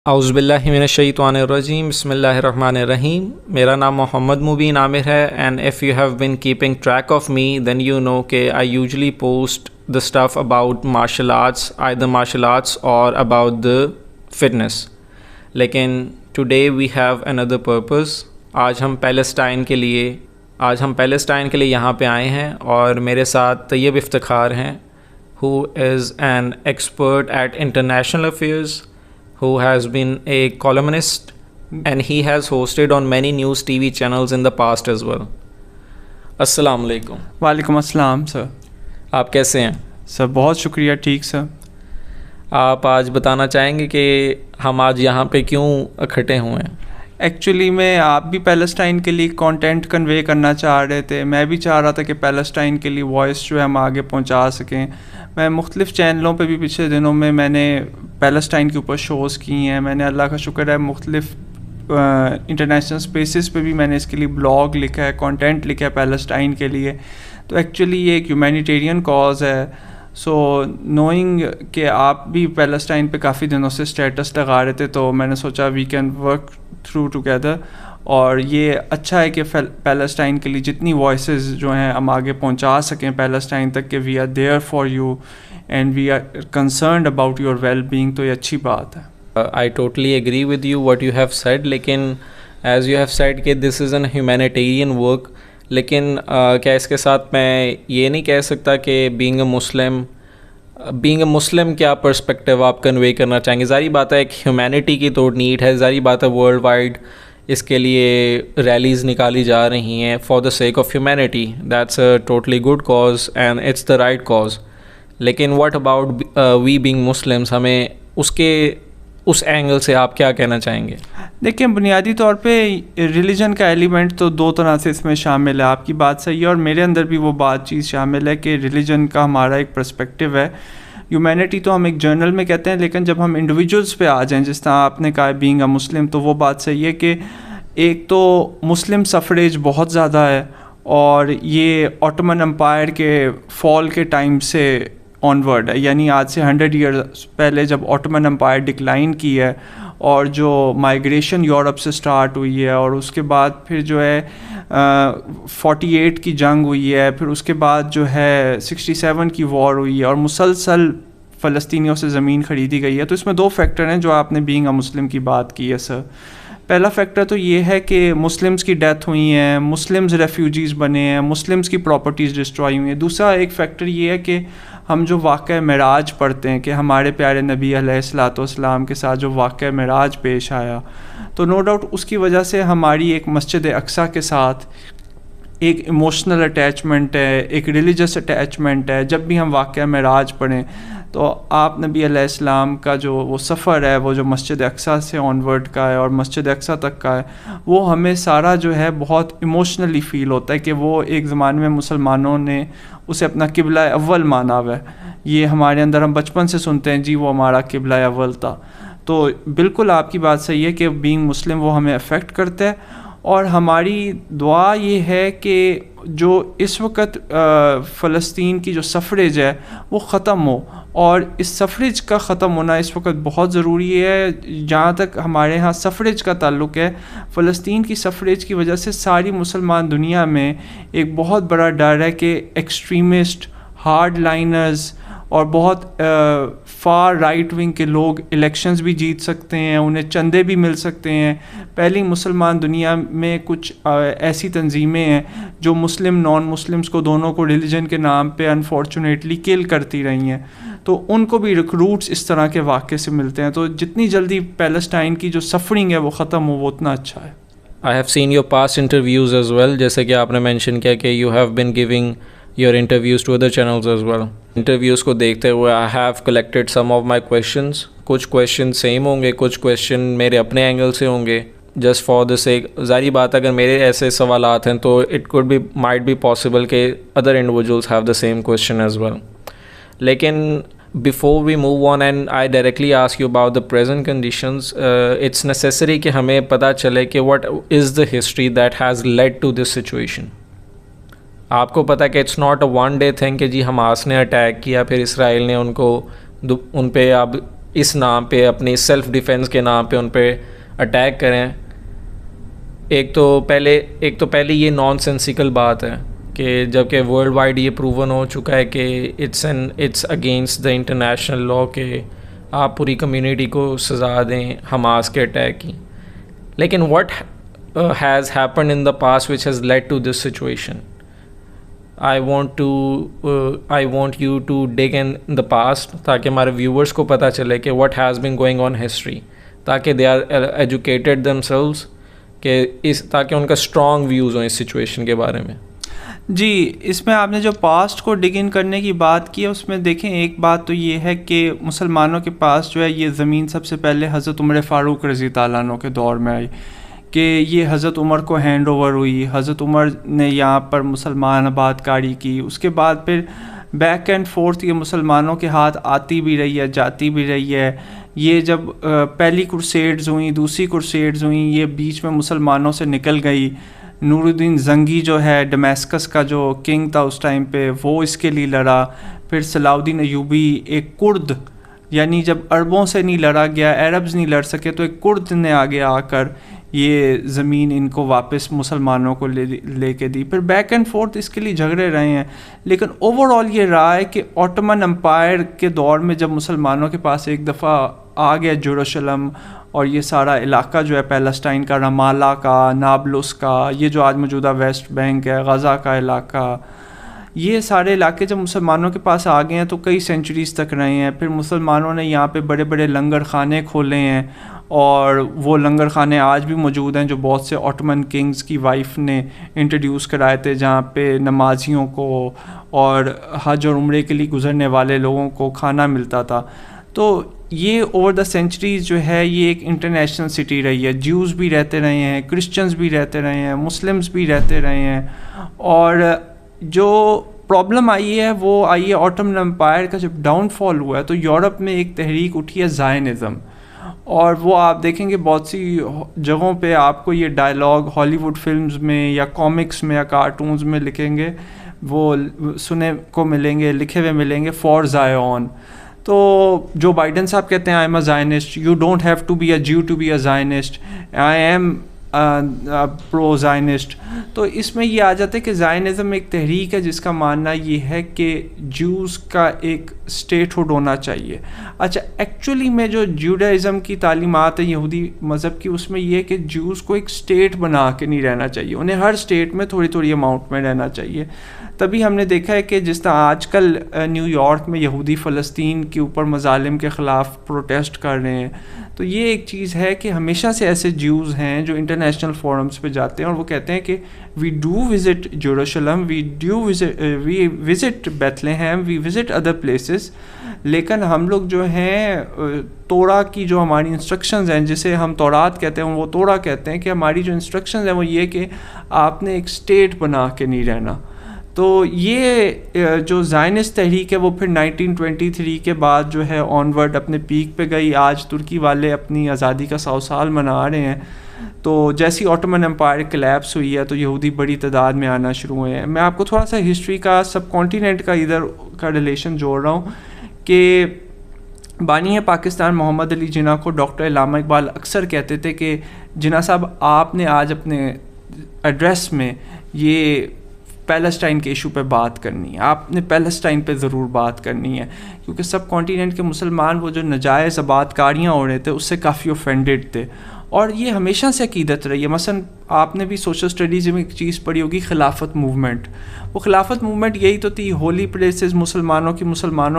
اعوذ باللہ من الشیطان الرجیم بسم اللہ الرحمن الرحیم. میرا نام محمد مبین عامر ہے and if you have been keeping track of me then you know کہ I usually post the stuff about martial arts, either martial arts or about the fitness. لیکن today we have another purpose. آج ہم Palestine کے لیے یہاں پہ آئے ہیں اور میرے ساتھ طیب افتخار ہیں who is an expert at international affairs, who has been a columnist and he has hosted on many news TV channels in the past as well. السلام علیکم. وعلیکم السلام سر. آپ کیسے ہیں؟ سر بہت شکریہ. ٹھیک سر. آپ آج بتانا چاہیں گے کہ ہم آج یہاں پہ کیوں اکٹھے ہوئے ہیں؟ ایکچولی میں آپ بھی پیلسٹائن کے لیے کانٹینٹ کنوے کرنا چاہ رہے تھے, میں بھی چاہ رہا تھا کہ پیلسٹائن کے لیے وائس جو ہے ہم آگے پہنچا سکیں. میں مختلف چینلوں پہ بھی پچھلے دنوں میں نے پیلسٹائن کے اوپر شوز کی ہیں. میں نے اللہ کا شکر ہے مختلف انٹرنیشنل اسپیسز پہ بھی میں نے اس کے لیے بلاگ لکھا ہے, کانٹینٹ لکھا ہے پیلسٹائن کے لیے. تو ایکچولی یہ ایک ہیومینیٹیرین کاز ہے. سو نوئنگ کہ آپ بھی پیلسٹائن پہ کافی دنوں سے اسٹیٹس لگا رہے تھے تو میں نے سوچا we can work through together. اور یہ اچھا ہے کہ پیلسٹائن کے لیے جتنی وائسز جو ہیں ہم آگے پہنچا سکیں پیلسٹائن تک کہ we are there for you and we are concerned about your well being. تو یہ اچھی بات ہے. I totally agree with you what you have said. لیکن ایز یو ہیو سیڈ کہ this is an humanitarian work, لیکن کیا اس کے ساتھ میں یہ نہیں کہہ سکتا کہ بینگ اے مسلم کیا پرسپیکٹیو آپ کنوے کرنا چاہیں گے؟ ظاہری بات ہے ایک ہیومینٹی کی تو نیڈ ہے, ظاہری بات ہے ورلڈ وائڈ اس کے لیے ریلیز نکالی جا رہی ہیں for the sake of humanity. That's a totally good cause and it's the right cause. لیکن what about we being Muslims, ہمیں اس اینگل سے آپ کیا کہنا چاہیں گے؟ دیکھیں بنیادی طور پہ ریلیجن کا ایلیمنٹ تو دو طرح سے اس میں شامل ہے. آپ کی بات صحیح ہے اور میرے اندر بھی وہ بات چیز شامل ہے کہ ریلیجن کا ہمارا ایک پرسپیکٹیو ہے. ہیومینٹی تو ہم ایک جرنل میں کہتے ہیں, لیکن جب ہم انڈیویجولس پہ آ جائیں جس طرح آپ نے کہا بینگ اے مسلم, تو وہ بات صحیح ہے کہ ایک تو مسلم سفریج بہت زیادہ ہے اور یہ آٹومن امپائر کے فال کے ٹائم سے آن ورڈ ہے. یعنی آج سے 100 ایئرز پہلے جب آٹومن امپائر ڈکلائن کی ہے اور جو مائیگریشن یورپ سے سٹارٹ ہوئی ہے اور اس کے بعد پھر جو ہے 48 کی جنگ ہوئی ہے, پھر اس کے بعد جو ہے 67 کی وار ہوئی ہے اور مسلسل فلسطینیوں سے زمین خریدی گئی ہے. تو اس میں دو فیکٹر ہیں جو آپ نے بینگ اے مسلم کی بات کی ہے سر. پہلا فیکٹر تو یہ ہے کہ مسلمز کی ڈیتھ ہوئی ہیں, مسلمز ریفیوجیز بنے ہیں, مسلمز کی پراپرٹیز ڈسٹرائی ہوئی ہیں. دوسرا ایک فیکٹر یہ ہے کہ ہم جو واقعہ معراج پڑھتے ہیں کہ ہمارے پیارے نبی علیہ الصلوۃ والسلام کے ساتھ جو واقعہ معراج پیش آیا, تو نو ڈاؤٹ اس کی وجہ سے ہماری ایک مسجد اقصیٰ کے ساتھ ایک ایموشنل اٹیچمنٹ ہے, ایک ریلیجس اٹیچمنٹ ہے. جب بھی ہم واقعہ معراج پڑھیں تو آپ نبی علیہ السلام کا جو وہ سفر ہے, وہ جو مسجد اقصیٰ سے آن ورڈ کا ہے اور مسجد اقصیٰ تک کا ہے, وہ ہمیں سارا جو ہے بہت ایموشنلی فیل ہوتا ہے کہ وہ ایک زمانے میں مسلمانوں نے اسے اپنا قبلہ اول مانا ہوا ہے. یہ ہمارے اندر ہم بچپن سے سنتے ہیں جی وہ ہمارا قبلہ اول تھا. تو بالکل آپ کی بات صحیح ہے کہ بینگ مسلم وہ ہمیں افیکٹ کرتا ہے. اور ہماری دعا یہ ہے کہ جو اس وقت فلسطین کی جو سفریج ہے وہ ختم ہو, اور اس سفریج کا ختم ہونا اس وقت بہت ضروری ہے. جہاں تک ہمارے ہاں سفریج کا تعلق ہے, فلسطین کی سفریج کی وجہ سے ساری مسلمان دنیا میں ایک بہت بڑا ڈر ہے کہ ایکسٹریمسٹ, ہارڈ لائنرز اور بہت فار رائٹ ونگ کے لوگ الیکشنز بھی جیت سکتے ہیں, انہیں چندے بھی مل سکتے ہیں. پہلی مسلمان دنیا میں کچھ ایسی تنظیمیں ہیں جو مسلم نان مسلمز کو دونوں کو ریلیجن کے نام پہ انفارچونیٹلی کل کرتی رہی ہیں, تو ان کو بھی ریکروٹس اس طرح کے واقعے سے ملتے ہیں. تو جتنی جلدی پیلسٹائن کی جو سفرنگ ہے وہ ختم ہو وہ اتنا اچھا ہے. I have seen your past interviews as well, جیسے کہ آپ نے مینشن کیا کہ you have been giving your interviews to other channels as well. Interviews کو دیکھتے ہوئے I have collected some of my questions. کچھ کویشچن سیم ہوں گے, کچھ کویشچن میرے اپنے اینگل سے ہوں گے. جسٹ فار دا سیک, ظاہری بات اگر میرے ایسے سوالات ہیں تو it could be might be possible کہ other individuals have the same question as well. لیکن before we move on and I directly ask you about the present conditions, it's necessary کہ ہمیں پتہ چلے کہ what is the history that has led to this situation. آپ کو پتہ کہ it's not a one day thing کہ جی حماس نے اٹیک کیا پھر اسرائیل نے ان پہ اب اس نام پہ, اپنی سیلف ڈیفینس کے نام پہ ان پہ اٹیک کریں. ایک تو پہلے یہ نان سینسیکل بات ہے کہ جب کہ ورلڈ وائڈ یہ پروون ہو چکا ہے کہ it's against the international law کہ آپ پوری کمیونٹی کو سزا دیں حماس کے اٹیک کی. لیکن what has happened in the past which has led to this situation. I want you to dig in the past تاکہ ہمارے ویورز کو پتہ چلے کہ what has been going on history, تاکہ they are educated themselves, کہ تاکہ ان کا اسٹرانگ ویوز ہوں اس سچویشن کے بارے میں. جی, اس میں آپ نے جو پاسٹ کو ڈگ ان کرنے کی بات کی ہے اس میں دیکھیں ایک بات تو یہ ہے کہ مسلمانوں کے پاس جو ہے یہ زمین سب سے پہلے حضرت عمر فاروق رضی اللہ عنہ کے دور میں آئی کہ یہ حضرت عمر کو ہینڈ اوور ہوئی. حضرت عمر نے یہاں پر مسلمان آباد کاری کی. اس کے بعد پھر بیک اینڈ فورتھ یہ مسلمانوں کے ہاتھ آتی بھی رہی ہے, جاتی بھی رہی ہے. یہ جب پہلی کرسیڈز ہوئیں, دوسری کرسیڈز ہوئیں, یہ بیچ میں مسلمانوں سے نکل گئی. نور الدین زنگی جو ہے ڈمیسکس کا جو کنگ تھا اس ٹائم پہ, وہ اس کے لیے لڑا. پھر صلاح الدین ایوبی ایک کرد, یعنی جب عربوں سے نہیں لڑا گیا, عربز نہیں لڑ سکے, تو ایک کرد نے آگے آ کر یہ زمین ان کو واپس مسلمانوں کو لے کے دی. پھر بیک اینڈ فورتھ اس کے لیے جھگڑے رہے ہیں. لیکن اوور آل یہ رہا ہے کہ آٹومن امپائر کے دور میں جب مسلمانوں کے پاس ایک دفعہ آ گیا جیروشلم اور یہ سارا علاقہ جو ہے پیلسٹائن کا, رمالہ کا, نابلس کا, یہ جو آج موجودہ ویسٹ بینک ہے, غزہ کا علاقہ, یہ سارے علاقے جب مسلمانوں کے پاس آ گئے ہیں تو کئی سینچریز تک رہے ہیں. پھر مسلمانوں نے یہاں پہ بڑے بڑے لنگر خانے کھولے ہیں اور وہ لنگر خانے آج بھی موجود ہیں جو بہت سے آٹومن کنگز کی وائف نے انٹروڈیوس کرائے تھے, جہاں پہ نمازیوں کو اور حج اور عمرے کے لیے گزرنے والے لوگوں کو کھانا ملتا تھا. تو یہ اوور دا سینچریز جو ہے یہ ایک انٹرنیشنل سٹی رہی ہے. جیوز بھی رہتے رہے ہیں, کرسچنز بھی رہتے رہے ہیں, مسلمز بھی رہتے رہے ہیں. اور جو پرابلم آئی ہے وہ آئی ہے آٹومن امپائر کا جب ڈاؤن فال ہوا ہے تو یورپ میں ایک تحریک اٹھی ہے زائنزم. اور وہ آپ دیکھیں گے بہت سی جگہوں پہ آپ کو یہ ڈائلاگ ہالی ووڈ فلمز میں یا کامکس میں یا کارٹونز میں لکھیں گے, وہ سنے کو ملیں گے, لکھے ہوئے ملیں گے, فار زائون. تو جو بائیڈن صاحب کہتے ہیں I am a Zionist, you don't have to be a Jew to be a Zionist, I am pro Zionist. تو اس میں یہ آ جاتا ہے کہ زائنزم ایک تحریک ہے جس کا ماننا یہ ہے کہ جوز کا ایک اسٹیٹ ہوڈ ہونا چاہیے. اچھا, ایکچولی میں جو جوڈائزم کی تعلیمات ہے یہودی مذہب کی, اس میں یہ ہے کہ جوز کو ایک اسٹیٹ بنا کے نہیں رہنا چاہیے, انہیں ہر اسٹیٹ میں تھوڑی تھوڑی اماؤنٹ میں رہنا چاہیے. تبھی ہم نے دیکھا ہے کہ جس طرح آج کل نیو یارک میں یہودی فلسطین کے اوپر مظالم کے خلاف پروٹیسٹ کر رہے ہیں, تو یہ ایک چیز ہے کہ ہمیشہ سے ایسے جیوز ہیں جو انٹرنیشنل فورمز پہ جاتے ہیں اور وہ کہتے ہیں کہ we do visit Jerusalem, we visit Bethlehem, we visit other places, لیکن ہم لوگ جو ہیں تورا کی جو ہماری انسٹرکشنز ہیں, جسے ہم تورات کہتے ہیں, وہ تورا کہتے ہیں کہ ہماری جو انسٹرکشنز ہیں وہ یہ کہ آپ نے ایک اسٹیٹ بنا کے نہیں رہنا. تو یہ جو زائنسٹ تحریک ہے وہ پھر 1923 کے بعد جو ہے آن ورڈ اپنے پیک پہ گئی. آج ترکی والے اپنی آزادی کا 100 سال منا رہے ہیں. تو جیسی آٹومن امپائر کلیپس ہوئی ہے تو یہودی بڑی تعداد میں آنا شروع ہوئے ہیں. میں آپ کو تھوڑا سا ہسٹری کا, سب کانٹیننٹ کا ادھر کا ریلیشن جوڑ رہا ہوں کہ بانی پاکستان محمد علی جناح کو ڈاکٹر علامہ اقبال اکثر کہتے تھے کہ جناح صاحب آپ نے آج اپنے ایڈریس میں یہ پیلسٹائن کے ایشو پہ بات کرنی ہے, آپ نے پیلسٹائن پہ ضرور بات کرنی ہے, کیونکہ سب کانٹیننٹ کے مسلمان وہ جو نجائز آباد کاریاں ہو رہے تھے اس سے کافی اوفینڈڈ تھے. اور یہ ہمیشہ سے عقیدت رہی ہے. مثلا آپ نے بھی سوشل اسٹڈیز میں ایک چیز پڑھی ہوگی, خلافت موومنٹ. وہ خلافت موومنٹ یہی تو تھی, ہولی پلیسز مسلمانوں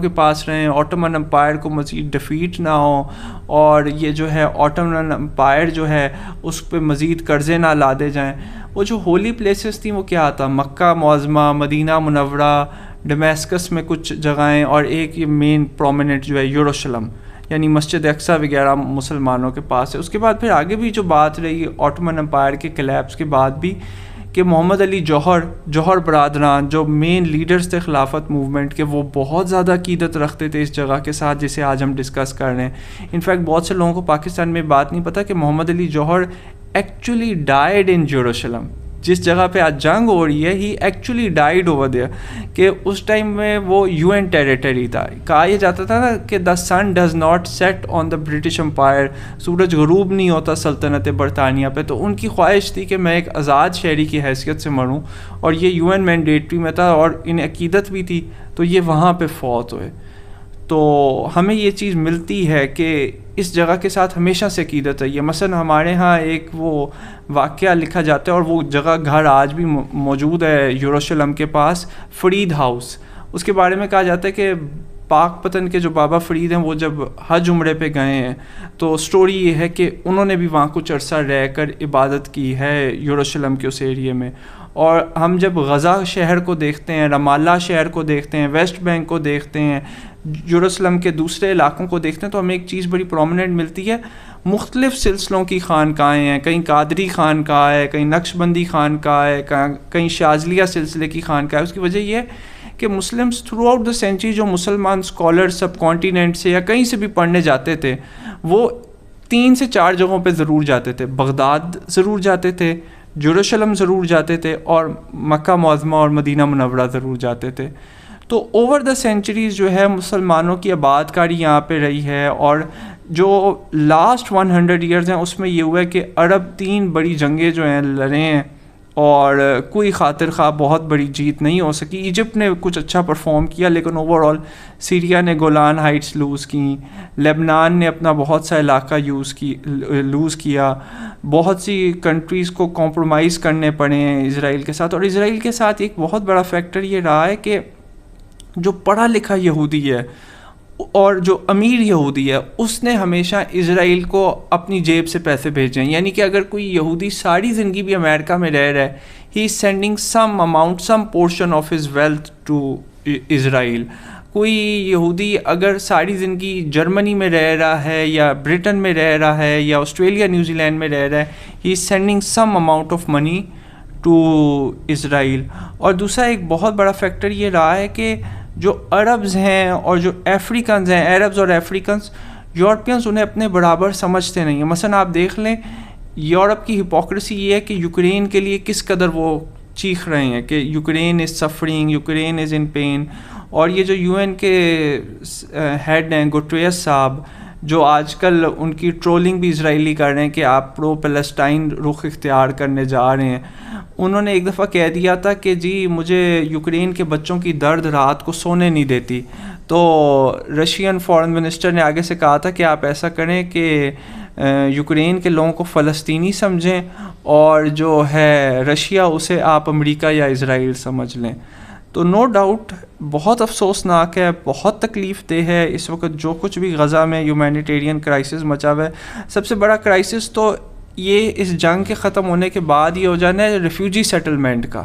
کے پاس رہیں, آٹومن امپائر کو مزید ڈیفیٹ نہ ہو, اور یہ جو ہے آٹومن امپائر جو ہے اس پہ مزید قرضے نہ لادے جائیں. وہ جو ہولی پلیسز تھیں وہ کیا تھا, مکہ معظمہ, مدینہ منورہ, ڈمیسکس میں کچھ جگہیں, اور ایک یہ مین پرومیننٹ جو ہے یروشلم, یعنی مسجد اقصیٰ وغیرہ مسلمانوں کے پاس ہے. اس کے بعد پھر آگے بھی جو بات رہی آٹومن امپائر کے کلیپس کے بعد بھی کہ محمد علی جوہر برادران جو مین لیڈرز تھے خلافت موومنٹ کے, وہ بہت زیادہ عقیدت رکھتے تھے اس جگہ کے ساتھ جسے آج ہم ڈسکس کر رہے ہیں. انفیکٹ بہت سے لوگوں کو پاکستان میں بات نہیں پتہ کہ محمد علی جوہر ایکچولی ڈائیڈ ان جیروشلم. جس جگہ پہ آج جنگ ہو رہی ہے ہی ایکچولی ڈائیڈ اوور دیئر, کہ اس ٹائم میں وہ UN ٹیریٹری تھا. کہا یہ جاتا تھا نا کہ the sun does not set on the British empire, سورج غروب نہیں ہوتا سلطنت برطانیہ پہ. تو ان کی خواہش تھی کہ میں ایک آزاد شہری کی حیثیت سے مروں, اور یہ UN مینڈیٹری میں تھا اور ان عقیدت بھی تھی, تو یہ وہاں پہ فوت ہوئے. تو ہمیں یہ چیز ملتی ہے کہ اس جگہ کے ساتھ ہمیشہ سے عقیدت ہے. یہ مثلا ہمارے ہاں ایک وہ واقعہ لکھا جاتا ہے, اور وہ جگہ گھر آج بھی موجود ہے یروشلم کے پاس, فرید ہاؤس. اس کے بارے میں کہا جاتا ہے کہ پاک پتن کے جو بابا فرید ہیں وہ جب حج عمرے پہ گئے ہیں تو سٹوری یہ ہے کہ انہوں نے بھی وہاں کچھ عرصہ رہ کر عبادت کی ہے یروشلم کے اس ایریے میں. اور ہم جب غزہ شہر کو دیکھتے ہیں, رمالہ شہر کو دیکھتے ہیں, ویسٹ بینک کو دیکھتے ہیں, یروشلم کے دوسرے علاقوں کو دیکھتے ہیں, تو ہمیں ایک چیز بڑی پرومیننٹ ملتی ہے. مختلف سلسلوں کی خانقاہیں ہیں, کہیں قادری خانقاہ ہے, کہیں نقش بندی خانقاہ ہے, کہیں شاذلیہ سلسلے کی خانقاہ ہے. اس کی وجہ یہ ہے کہ Muslims through out the century, جو مسلمان اسکالر سب کانٹیننٹ سے یا کہیں سے بھی پڑھنے جاتے تھے, وہ 3 سے 4 جگہوں پہ ضرور جاتے تھے. بغداد ضرور جاتے تھے, یروشلم ضرور جاتے تھے, اور مکہ معظمہ اور مدینہ منورہ ضرور جاتے تھے. تو اوور دا سینچریز جو ہے مسلمانوں کی آباد کاری یہاں پہ رہی ہے. اور جو لاسٹ 100 ایئرز ہیں اس میں یہ ہوا ہے کہ عرب 3 بڑی جنگیں جو ہیں لڑے ہیں, اور کوئی خاطر خواہ بہت بڑی جیت نہیں ہو سکی. ایجپٹ نے کچھ اچھا پرفارم کیا, لیکن اوور آل سیریا نے گولان ہائٹس لوز کی, لیبنان نے اپنا بہت سا علاقہ لوز کیا, بہت سی کنٹریز کو کمپرومائز کرنے پڑے ہیں اسرائیل کے ساتھ. اور اسرائیل کے ساتھ ایک بہت بڑا فیکٹر یہ رہا ہے کہ جو پڑھا لکھا یہودی ہے اور جو امیر یہودی ہے, اس نے ہمیشہ اسرائیل کو اپنی جیب سے پیسے بھیجے ہیں. یعنی کہ اگر کوئی یہودی ساری زندگی بھی امریکہ میں رہ رہا ہے, he is sending some amount, some portion of his wealth to Israel. کوئی یہودی اگر ساری زندگی جرمنی میں رہ رہا ہے یا برٹن میں رہ رہا ہے یا آسٹریلیا نیوزی لینڈ میں رہ رہا ہے, he is sending some amount of money to Israel. اور دوسرا ایک بہت بڑا فیکٹر یہ رہا ہے کہ جو عربز ہیں اور جو افریقنز ہیں, عربز اور افریقنز, یورپینز انہیں اپنے برابر سمجھتے نہیں ہیں. مثلا آپ دیکھ لیں یورپ کی ہپوکریسی یہ ہے کہ یوکرین کے لیے کس قدر وہ چیخ رہے ہیں کہ Ukraine is suffering, Ukraine is in pain. اور یہ جو UN کے ہیڈ ہیں گٹریس صاحب, جو آج کل ان کی ٹرولنگ بھی اسرائیلی کر رہے ہیں کہ آپ پرو پیلسٹائن رخ اختیار کرنے جا رہے ہیں, انہوں نے ایک دفعہ کہہ دیا تھا کہ جی مجھے یوکرین کے بچوں کی درد رات کو سونے نہیں دیتی. تو رشین فارن منسٹر نے آگے سے کہا تھا کہ آپ ایسا کریں کہ یوکرین کے لوگوں کو فلسطینی سمجھیں, اور جو ہے رشیا اسے آپ امریکہ یا اسرائیل سمجھ لیں. تو نو ڈاؤٹ بہت افسوسناک ہے, بہت تکلیف دہ ہے اس وقت جو کچھ بھی غزہ میں ہیومینیٹیرین کرائسس مچا ہوا ہے. سب سے بڑا کرائسس تو یہ اس جنگ کے ختم ہونے کے بعد یہ ہو جانا ہے ریفیوجی سیٹلمنٹ کا,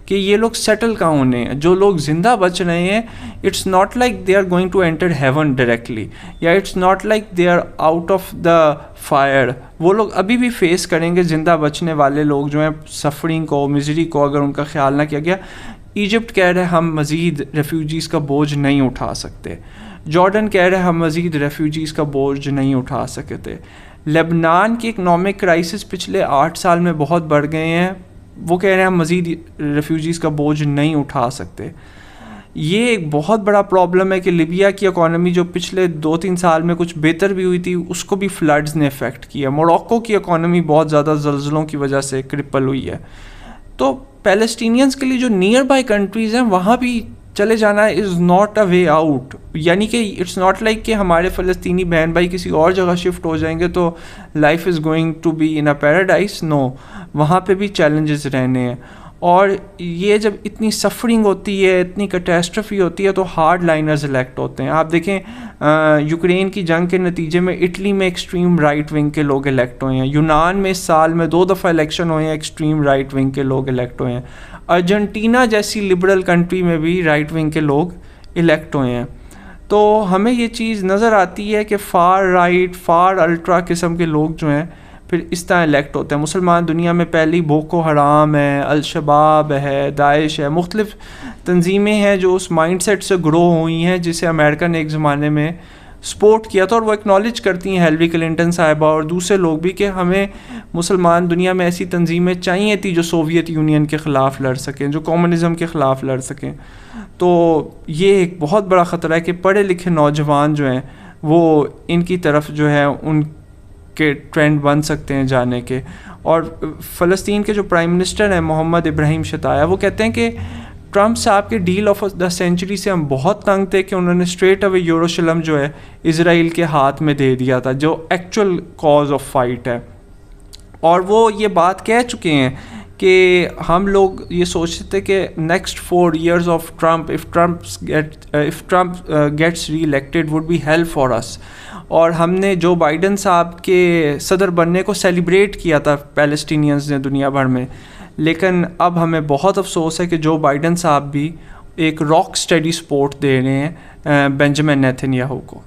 کہ یہ لوگ سیٹل کہاں ہونے ہیں. جو لوگ زندہ بچ رہے ہیں, it's not like they are going to enter heaven directly, یا it's not like they are out of the fire. وہ لوگ ابھی بھی فیس کریں گے, زندہ بچنے والے لوگ جو ہیں, سفرنگ کو, مزری کو, اگر ان کا خیال نہ کیا گیا. ایجپٹ کہہ رہے ہم مزید ریفیوجیز کا بوجھ نہیں اٹھا سکتے. جارڈن کہہ رہے ہم مزید ریفیوجیز کا بوجھ نہیں اٹھا سکتے. لیبنان کی اکنامک کرائسس پچھلے 8 سال میں بہت بڑھ گئے ہیں, وہ کہہ رہے ہیں ہم مزید ریفیوجیز کا بوجھ نہیں اٹھا سکتے. یہ ایک بہت بڑا پرابلم ہے کہ لیبیا کی اکانومی جو پچھلے 2-3 سال میں کچھ بہتر بھی ہوئی تھی, اس کو بھی فلڈز نے افیکٹ کیا. موروکو کی اکانومی بہت زیادہ زلزلوں کی وجہ سے کرپل ہوئی ہے. تو پیلسٹینینز کے لیے جو نیئر بائی کنٹریز ہیں وہاں بھی چلے جانا is not a way out. یعنی کہ اٹس ناٹ لائک کہ ہمارے فلسطینی بہن بھائی کسی اور جگہ شفٹ ہو جائیں گے تو life is going to be in a paradise. No, وہاں پہ بھی چیلنجز رہنے ہیں. اور یہ جب اتنی سفرنگ ہوتی ہے, اتنی کیٹاسٹرفی ہوتی ہے, تو ہارڈ لائنرز الیکٹ ہوتے ہیں. آپ دیکھیں یوکرین کی جنگ کے نتیجے میں اٹلی میں ایکسٹریم رائٹ ونگ کے لوگ الیکٹ ہوئے ہیں. یونان میں اس سال میں 2 دفعہ الیکشن ہوئے ہیں, ایکسٹریم رائٹ ونگ کے لوگ الیکٹ ہوئے ہیں. ارجنٹینا جیسی لبرل کنٹری میں بھی رائٹ ونگ کے لوگ الیکٹ ہوئے ہیں. تو ہمیں یہ چیز نظر آتی ہے کہ فار رائٹ, فار الٹرا قسم کے لوگ جو ہیں پھر اس طرح الیکٹ ہوتے ہیں. مسلمان دنیا میں پہلی بوکو حرام ہے, الشباب ہے, داعش ہے, مختلف تنظیمیں ہیں جو اس مائنڈ سیٹ سے گرو ہوئی ہیں جسے امریکہ نے ایک زمانے میں سپورٹ کیا تھا، اور وہ اکنالج کرتی ہیں ہیلری کلنٹن صاحبہ اور دوسرے لوگ بھی کہ ہمیں مسلمان دنیا میں ایسی تنظیمیں چاہیے تھی جو سوویت یونین کے خلاف لڑ سکیں، جو کمیونزم کے خلاف لڑ سکیں. تو یہ ایک بہت بڑا خطرہ ہے کہ پڑھے لکھے نوجوان جو ہیں وہ ان کی طرف جو ہے ان کے ٹرینڈ بن سکتے ہیں جانے کے. اور فلسطین کے جو پرائم منسٹر ہیں محمد ابراہیم شتایا، وہ کہتے ہیں کہ ٹرمپ صاحب کے ڈیل آف دا سینچری سے ہم بہت تنگ تھے کہ انہوں نے اسٹریٹ اوے یروشلم جو ہے اسرائیل کے ہاتھ میں دے دیا تھا، جو ایکچوئل کاز آف فائٹ ہے. اور وہ یہ بات کہہ چکے ہیں کہ ہم لوگ یہ سوچتے تھے کہ next 4 years of Trump if Trump gets re-elected would be hell for us. اور ہم نے جو بائیڈن صاحب کے صدر بننے کو سیلیبریٹ کیا تھا پیلسٹینینز نے دنیا بھر میں، لیکن اب ہمیں بہت افسوس ہے کہ جو بائیڈن صاحب بھی ایک راک اسٹڈی سپورٹ دے رہے ہیں بینجامن نیتن یاہو کو.